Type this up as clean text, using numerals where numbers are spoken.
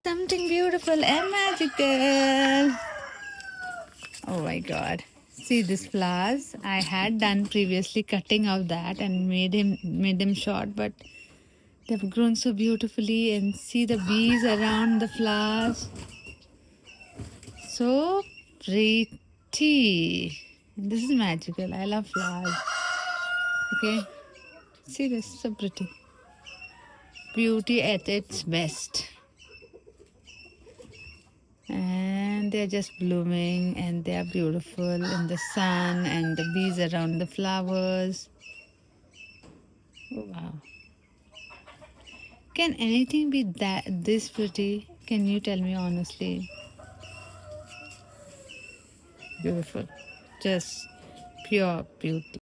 Something beautiful and magical. Oh my god. See these flowers. I had done previously cutting of that and made them short, but they've grown so beautifully and see the bees around the flowers. So pretty. This is magical. I love flowers. Okay. See this, so pretty. Beauty at its best. And they're just blooming and they are beautiful in the sun and the bees around the flowers. Wow. Can anything be this pretty? Can you tell me honestly? Beautiful. Just pure beauty.